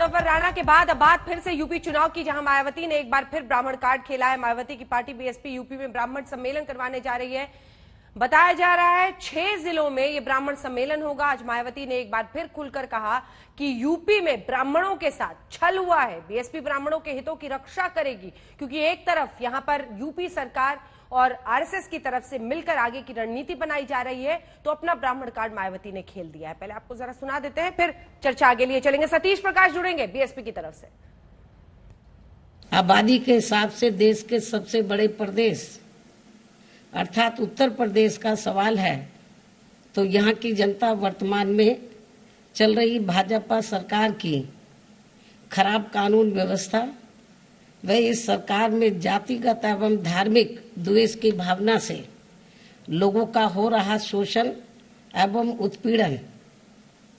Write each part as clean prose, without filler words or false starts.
मुनव्वर राणा के बाद अब बात फिर से यूपी चुनाव की, जहां मायावती ने एक बार फिर ब्राह्मण कार्ड खेला है। मायावती की पार्टी बीएसपी यूपी में ब्राह्मण सम्मेलन करवाने जा रही है। बताया जा रहा है 6 जिलों में ये ब्राह्मण सम्मेलन होगा। आज मायावती ने एक बार फिर खुलकर कहा कि यूपी में ब्राह्मणों के साथ छल हुआ है, बीएसपी ब्राह्मणों के हितों की रक्षा करेगी, क्योंकि एक तरफ यहां पर यूपी सरकार और आरएसएस की तरफ से मिलकर आगे की रणनीति बनाई जा रही है, तो अपना ब्राह्मण कार्ड मायावती ने खेल दिया है। पहले आपको जरा सुना देते हैं, फिर चर्चा आगे लिए चलेंगे। सतीश प्रकाश जुड़ेंगे बीएसपी की तरफ से। आबादी के हिसाब से देश के सबसे बड़े प्रदेश अर्थात उत्तर प्रदेश का सवाल है, तो यहाँ की जनता वर्तमान में चल रही भाजपा सरकार की खराब कानून व्यवस्था व इस सरकार में जातिगत एवं धार्मिक द्वेष की भावना से लोगों का हो रहा शोषण एवं उत्पीड़न,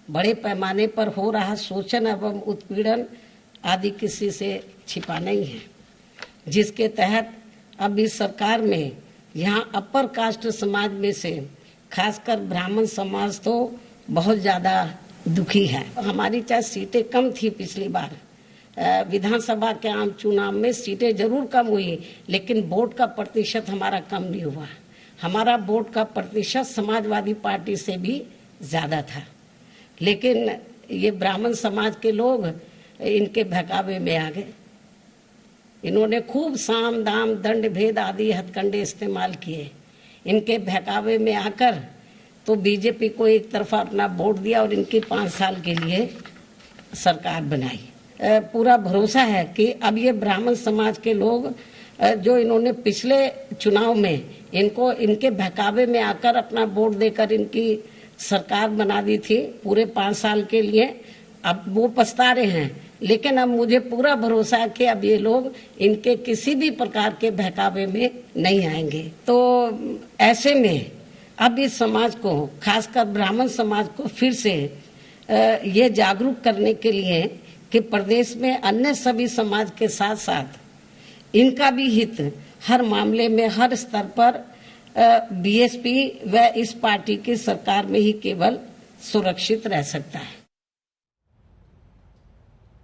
बड़े पैमाने पर हो रहा शोषण एवं उत्पीड़न आदि किसी से छिपा नहीं है, जिसके तहत अब इस सरकार में यहाँ अपर कास्ट समाज में से खासकर ब्राह्मण समाज तो बहुत ज्यादा दुखी है। हमारी चाहे सीटें कम थी पिछली बार, विधानसभा के आम चुनाव में सीटें जरूर कम हुई, लेकिन वोट का प्रतिशत हमारा कम नहीं हुआ। हमारा वोट का प्रतिशत समाजवादी पार्टी से भी ज्यादा था, लेकिन ये ब्राह्मण समाज के लोग इनके बहकावे में आ गए। इन्होंने खूब साम दाम दंड भेद आदि हथकंडे इस्तेमाल किए। इनके बहकावे में आकर तो बीजेपी को एक तरफा अपना वोट दिया और इनकी 5 साल के लिए सरकार बनाई। पूरा भरोसा है कि अब ये ब्राह्मण समाज के लोग जो इन्होंने पिछले चुनाव में इनको इनके बहकावे में आकर अपना वोट देकर इनकी सरकार बना दी थी पूरे 5 साल के लिए, अब वो पछता रहे हैं। लेकिन अब मुझे पूरा भरोसा है कि अब ये लोग इनके किसी भी प्रकार के बहकावे में नहीं आएंगे। तो ऐसे में अब इस समाज को, खासकर ब्राह्मण समाज को फिर से ये जागरूक करने के लिए कि प्रदेश में अन्य सभी समाज के साथ साथ इनका भी हित हर मामले में हर स्तर पर बीएसपी व इस पार्टी की सरकार में ही केवल सुरक्षित रह सकता है।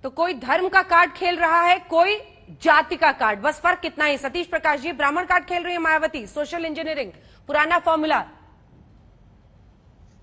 तो कोई धर्म का कार्ड खेल रहा है, कोई जाति का कार्ड, बस फर्क कितना ही। सतीश प्रकाश जी, ब्राह्मण कार्ड खेल रही है मायावती, सोशल इंजीनियरिंग, पुराना फॉर्मूला।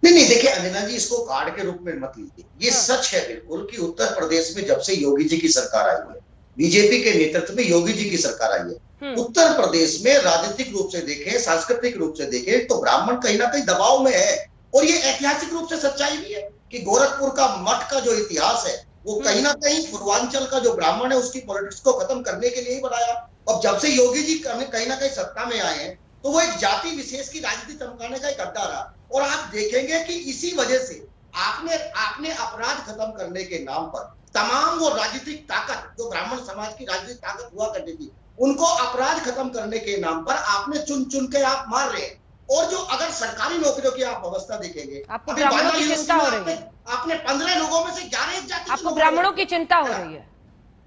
नहीं, देखिए अंजना जी, इसको कार्ड के रूप में मत लीजिए। ये सच है बिल्कुल कि उत्तर प्रदेश में जब से योगी जी की सरकार आई है, बीजेपी के नेतृत्व में योगी जी की सरकार आई है, उत्तर प्रदेश में राजनीतिक रूप से देखें, सांस्कृतिक रूप से देखें तो ब्राह्मण कहीं ना कहीं दबाव में है। और ये ऐतिहासिक रूप से सच्चाई भी है कि गोरखपुर का मठ का जो इतिहास है वो कहीं ना कहीं पूर्वांचल का जो ब्राह्मण है उसकी पॉलिटिक्स को खत्म करने के लिए ही बनाया। अब जब से योगी जी कहीं ना कहीं सत्ता में आए हैं तो वो एक जाति विशेष की राजनीति चमकाने का एक अड्डा रहा। और आप देखेंगे कि इसी वजह से आपने अपराध खत्म करने के नाम पर तमाम वो राजनीतिक ताकत जो ब्राह्मण समाज की राजनीतिक ताकत हुआ करती थी, उनको अपराध खत्म करने के नाम पर आपने चुन चुन के आप मार रहे हैं। और जो अगर सरकारी नौकरियों की आप अवस्था देखेंगे, आपको ब्राह्मणों की चिंता हो रही है, आपने 15 लोगों में से 11 जाति, आपको ब्राह्मणों की चिंता हो रही है।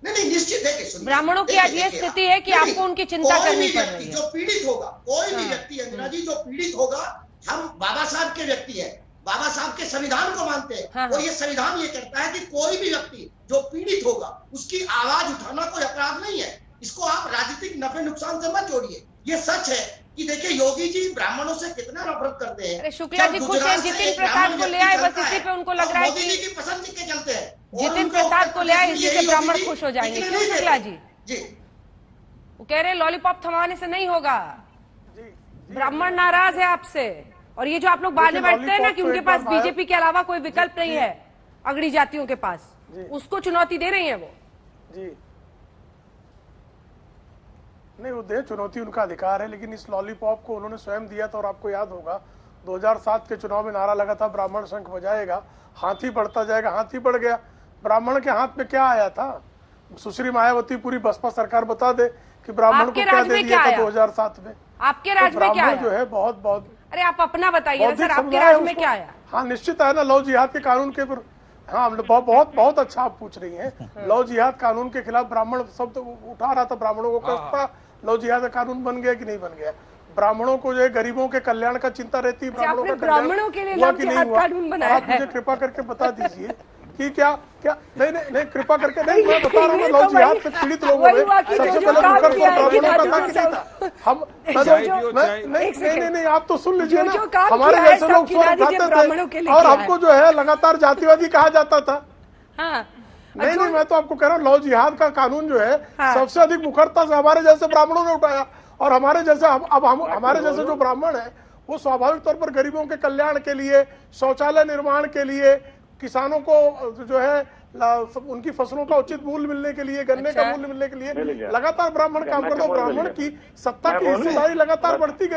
नहीं, निश्चित है। ब्राह्मणों की आज ये स्थिति है कि आपको उनकी चिंता करनी पड़ रही है। जो पीड़ित होगा, कोई भी व्यक्ति अंजना जी जो पीड़ित होगा, हम बाबा साहब के व्यक्ति हैं, बाबा साहब के संविधान को मानते हैं। और ये संविधान ये कहता है कि कोई भी व्यक्ति जो पीड़ित होगा उसकी आवाज उठाना कोई अपराध नहीं है। इसको आप राजनीतिक नफे नुकसान से मत जोड़िए। ये सच है कि देखिए योगी जी ब्राह्मणों से कितना नफरत करते हैं। अरे शुक्ला जी खुश हैं, जितिन प्रसाद को ले आए, बस इसी पे उनको लग रहा है मोदी जी की पसंद के चलते हैं। जितिन प्रसाद को ले आए, इसी से ब्राह्मण खुश हो जाएंगे। क्यों शुक्ला जी? वो कह रहे लॉलीपॉप थमाने से नहीं होगा, ब्राह्मण नाराज है आपसे। और ये जो आप लोग बाहर बैठते हैं ना कि उनके पास बीजेपी के अलावा कोई विकल्प नहीं है अगड़ी जातियों के पास, उसको चुनौती दे रही है वो। जी नहीं, वो दे, चुनौती उनका अधिकार है, लेकिन इस लॉलीपॉप को उन्होंने स्वयं दिया था। और आपको याद होगा 2007 के चुनाव में नारा लगा था ब्राह्मण शंख बजाएगा, हाथी बढ़ता जाएगा। हाथी बढ़ गया। ब्राह्मण के हाथ में क्या आया था? सुश्री मायावती पूरी बसपा सरकार बता दे कि ब्राह्मण को क्या दे दिया था 2007 में। आपके राज में क्या आया? जो है बहुत अरे आप अपना बताइए सर, आपके राज में क्या आया? हाँ निश्चित है ना, लव जिहाद के कानून के ऊपर। हाँ बहुत अच्छा आप पूछ रही हैं। लव जिहाद कानून के खिलाफ ब्राह्मण शब्द उठा रहा था, ब्राह्मणों को कष्ट था। लव जिहाद का कानून बन गया कि नहीं बन गया? ब्राह्मणों को जो है गरीबों के कल्याण का चिंता रहती है, ब्राह्मणों के लिए लव जिहाद कानून बनाया है। आप मुझे कृपा करके बता दीजिए कि क्या क्या नहीं कृपा करके नहीं, मैं बता रहा हूँ लव जिहाद से पीड़ित लोगों में सबसे पहले मुखर तो ब्राह्मणों का था कि नहीं था। हम नहीं आप तो सुन लीजिए ना, हमारे जैसे लोग स्वर उठाते थे और हमको जो है लगातार जातिवादी कहा जाता था। नहीं मैं तो आपको कह रहा हूँ लव जिहाद का कानून जो है सबसे अधिक मुखरता से हमारे जैसे ब्राह्मणों ने उठाया, और हमारे जैसे अब हम हमारे जैसे जो ब्राह्मण है वो स्वाभाविक तौर पर गरीबों के कल्याण के लिए, शौचालय निर्माण के लिए, किसानों को जो है उनकी फसलों का उचित मूल्य मिलने के लिए, गन्ने का मूल्य मिलने के लिए लगातार ब्राह्मण काम करते, ब्राह्मण की सत्ता की हिस्सेदारी लगातार बढ़ती गई।